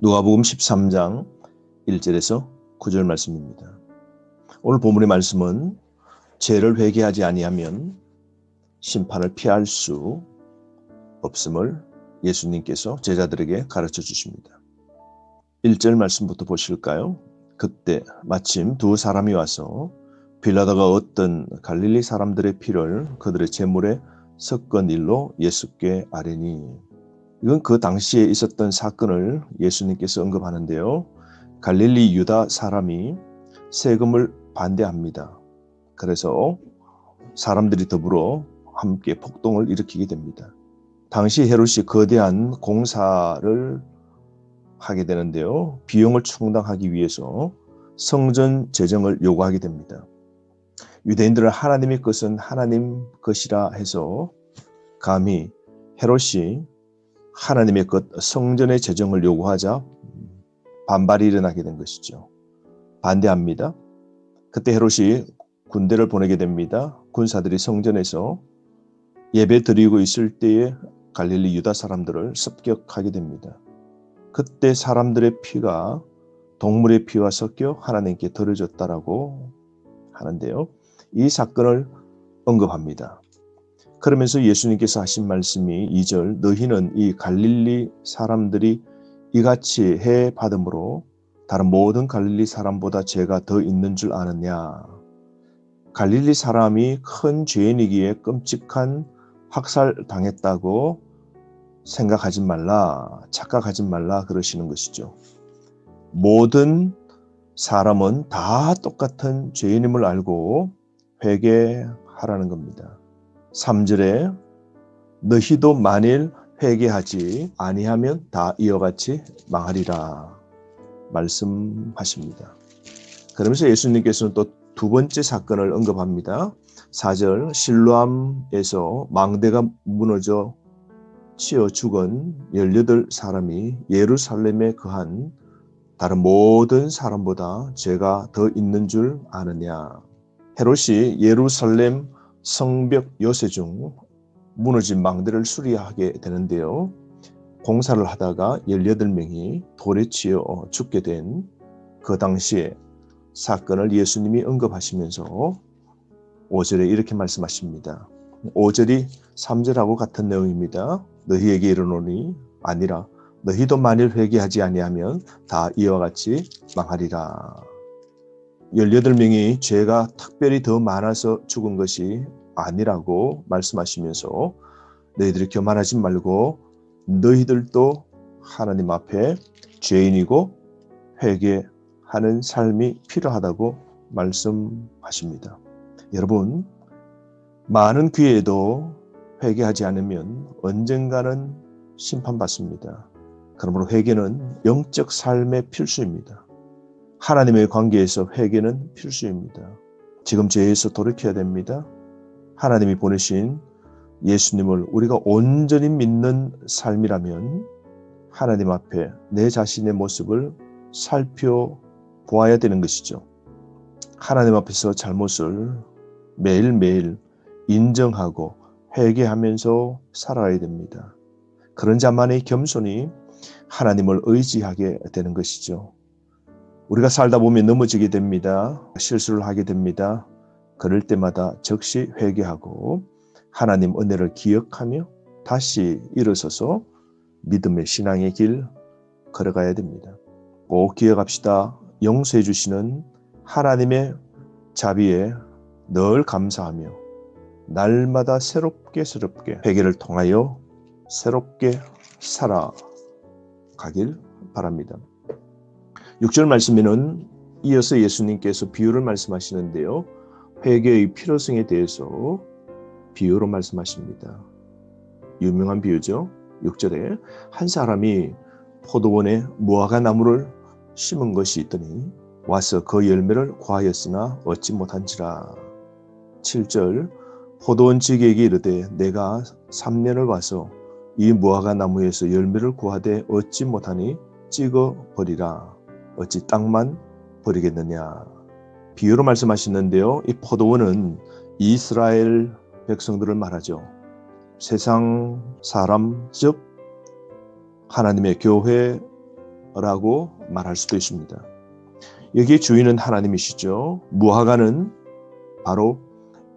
누가복음 13장 1절에서 9절 말씀입니다. 오늘 본문의 말씀은 죄를 회개하지 아니하면 심판을 피할 수 없음을 예수님께서 제자들에게 가르쳐 주십니다. 1절 말씀부터 보실까요? 그때 마침 두 사람이 와서 빌라도가 어떤 갈릴리 사람들의 피를 그들의 제물에 섞은 일로 예수께 아뢰니. 이건 그 당시에 있었던 사건을 예수님께서 언급하는데요. 갈릴리 유다 사람이 세금을 반대합니다. 그래서 사람들이 더불어 함께 폭동을 일으키게 됩니다. 당시 헤롯이 거대한 공사를 하게 되는데요. 비용을 충당하기 위해서 성전 재정을 요구하게 됩니다. 유대인들은 하나님의 것은 하나님 것이라 해서 감히 헤롯이 하나님의 것 성전의 재정을 요구하자 반발이 일어나게 된 것이죠. 반대합니다. 그때 헤롯이 군대를 보내게 됩니다. 군사들이 성전에서 예배 드리고 있을 때에 갈릴리 유다 사람들을 습격하게 됩니다. 그때 사람들의 피가 동물의 피와 섞여 하나님께 드려졌다라고 하는데요. 이 사건을 언급합니다. 그러면서 예수님께서 하신 말씀이 2절, 너희는 이 갈릴리 사람들이 이같이 해 받음으로 다른 모든 갈릴리 사람보다 죄가 더 있는 줄 아느냐. 갈릴리 사람이 큰 죄인이기에 끔찍한 학살당했다고 생각하지 말라, 착각하지 말라 그러시는 것이죠. 모든 사람은 다 똑같은 죄인임을 알고 회개하라는 겁니다. 3절에 너희도 만일 회개하지 아니하면 다 이와 같이 망하리라 말씀하십니다. 그러면서 예수님께서는 또 두 번째 사건을 언급합니다. 4절 실로암에서 망대가 무너져 치어 죽은 18사람이 예루살렘에 거한 다른 모든 사람보다 죄가 더 있는 줄 아느냐. 헤롯이 예루살렘 성벽 요새 중 무너진 망대를 수리하게 되는데요. 공사를 하다가 18명이 돌에 치여 죽게 된 그 당시에 사건을 예수님이 언급하시면서 5절에 이렇게 말씀하십니다. 5절이 3절하고 같은 내용입니다. 너희에게 이르노니 아니라 너희도 만일 회개하지 아니하면 다 이와 같이 망하리라. 18명이 죄가 특별히 더 많아서 죽은 것이 아니라고 말씀하시면서 너희들이 교만하지 말고 너희들도 하나님 앞에 죄인이고 회개하는 삶이 필요하다고 말씀하십니다. 여러분, 많은 기회에도 회개하지 않으면 언젠가는 심판받습니다. 그러므로 회개는 영적 삶의 필수입니다. 하나님의 관계에서 회개는 필수입니다. 지금 죄에서 돌이켜야 됩니다. 하나님이 보내신 예수님을 우리가 온전히 믿는 삶이라면 하나님 앞에 내 자신의 모습을 살펴보아야 되는 것이죠. 하나님 앞에서 잘못을 매일매일 인정하고 회개하면서 살아야 됩니다. 그런 자만의 겸손히 하나님을 의지하게 되는 것이죠. 우리가 살다 보면 넘어지게 됩니다. 실수를 하게 됩니다. 그럴 때마다 즉시 회개하고 하나님 은혜를 기억하며 다시 일어서서 믿음의 신앙의 길 걸어가야 됩니다. 꼭 기억합시다. 용서해 주시는 하나님의 자비에 늘 감사하며 날마다 새롭게 회개를 통하여 새롭게 살아가길 바랍니다. 6절 말씀에는 이어서 예수님께서 비유를 말씀하시는데요. 회개의 필요성에 대해서 비유로 말씀하십니다. 유명한 비유죠. 6절에 한 사람이 포도원에 무화과 나무를 심은 것이 있더니 와서 그 열매를 구하였으나 얻지 못한지라. 7절 포도원 지기에게 이르되 내가 3년을 와서 이 무화과 나무에서 열매를 구하되 얻지 못하니 찍어 버리라. 어찌 땅만 버리겠느냐. 비유로 말씀하시는데요. 이 포도원은 이스라엘 백성들을 말하죠. 세상 사람 즉 하나님의 교회 라고 말할 수도 있습니다. 여기에 주인은 하나님이시죠. 무화과는 바로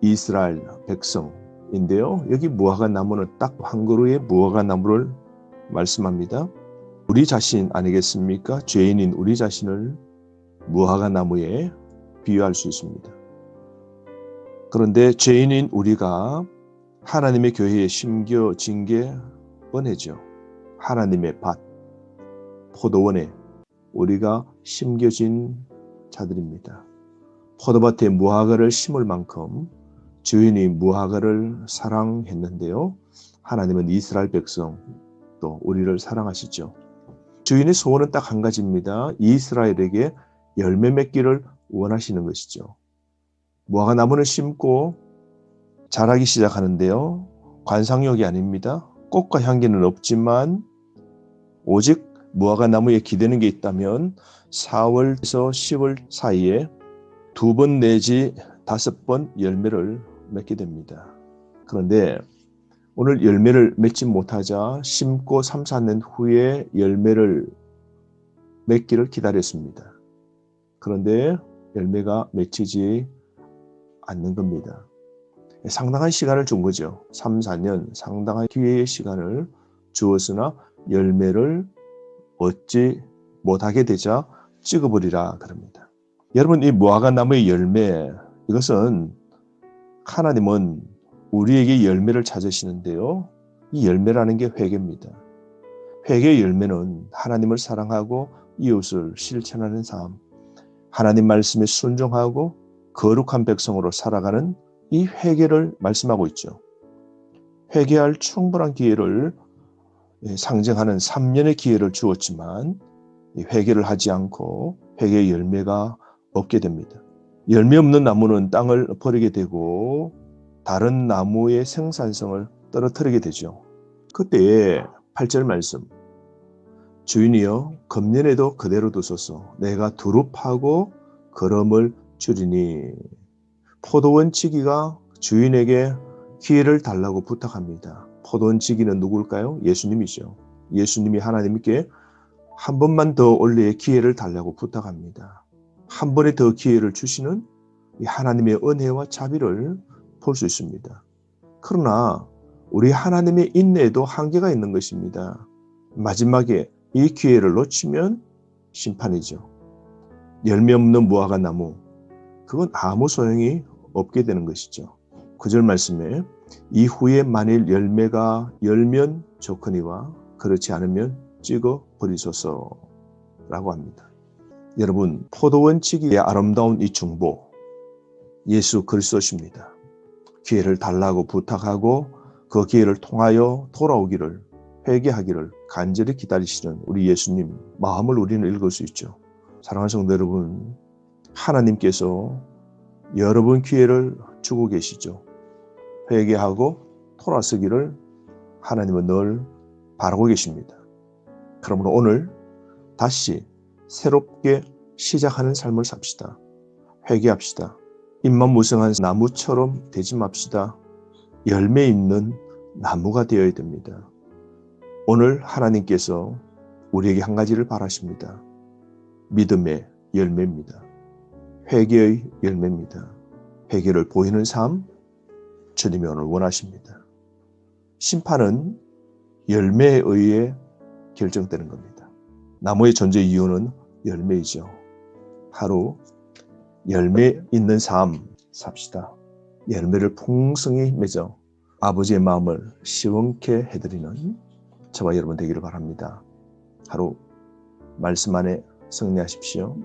이스라엘 백성인데요. 여기 무화과 나무는 딱 한 그루의 무화과 나무를 말씀합니다. 우리 자신 아니겠습니까? 죄인인 우리 자신을 무화과 나무에 비유할 수 있습니다. 그런데 죄인인 우리가 하나님의 교회에 심겨진 게 뻔하죠. 하나님의 밭, 포도원에 우리가 심겨진 자들입니다. 포도밭에 무화과를 심을 만큼 주인이 무화과를 사랑했는데요. 하나님은 이스라엘 백성 또 우리를 사랑하시죠. 주인의 소원은 딱 한 가지입니다. 이스라엘에게 열매 맺기를 원하시는 것이죠. 무화과 나무는 심고 자라기 시작하는데요. 관상용이 아닙니다. 꽃과 향기는 없지만 오직 무화과 나무에 기대는 게 있다면 4월에서 10월 사이에 2번 내지 5번 열매를 맺게 됩니다. 그런데 오늘 열매를 맺지 못하자 심고 3, 4년 후에 열매를 맺기를 기다렸습니다. 그런데 열매가 맺히지 않는 겁니다. 상당한 시간을 준 거죠. 3, 4년 상당한 기회의 시간을 주었으나 열매를 얻지 못하게 되자 찍어버리라 그럽니다. 여러분, 이 무화과 나무의 열매, 이것은 하나님은 우리에게 열매를 찾으시는데요. 이 열매라는 게 회개입니다. 회개의 열매는 하나님을 사랑하고 이웃을 실천하는 삶, 하나님 말씀에 순종하고 거룩한 백성으로 살아가는 이 회개를 말씀하고 있죠. 회개할 충분한 기회를 상징하는 3년의 기회를 주었지만 회개를 하지 않고 회개의 열매가 없게 됩니다. 열매 없는 나무는 땅을 버리게 되고 다른 나무의 생산성을 떨어뜨리게 되죠. 그때에 8절 말씀, 주인이여 금년에도 그대로 두소서. 내가 두릅하고 거름을 줄이니. 포도원 치기가 주인에게 기회를 달라고 부탁합니다. 포도원 치기는 누굴까요? 예수님이죠. 예수님이 하나님께 한 번만 더 올리의 기회를 달라고 부탁합니다. 한 번에 더 기회를 주시는 이 하나님의 은혜와 자비를 볼 수 있습니다. 그러나 우리 하나님의 인내에도 한계가 있는 것입니다. 마지막에 이 기회를 놓치면 심판이죠. 열매 없는 무화과 나무, 그건 아무 소용이 없게 되는 것이죠. 9절 말씀에 이후에 만일 열매가 열면 좋거니와 그렇지 않으면 찍어 버리소서라고 합니다. 여러분, 포도원 치기의 아름다운 이 중보, 예수 그리스도십니다. 기회를 달라고 부탁하고 그 기회를 통하여 돌아오기를, 회개하기를 간절히 기다리시는 우리 예수님 마음을 우리는 읽을 수 있죠. 사랑하는 성도 여러분, 하나님께서 여러분 기회를 주고 계시죠. 회개하고 돌아서기를 하나님은 늘 바라고 계십니다. 그러므로 오늘 다시 새롭게 시작하는 삶을 삽시다. 회개합시다. 잎만 무성한 나무처럼 되지 맙시다. 열매 있는 나무가 되어야 됩니다. 오늘 하나님께서 우리에게 한 가지를 바라십니다. 믿음의 열매입니다. 회개의 열매입니다. 회개를 보이는 삶, 주님이 오늘 원하십니다. 심판은 열매에 의해 결정되는 겁니다. 나무의 존재 이유는 열매이죠. 하루 열매 있는 삶 삽시다. 열매를 풍성히 맺어 아버지의 마음을 시원케 해드리는 저와 여러분 되기를 바랍니다. 하루 말씀 안에 승리하십시오.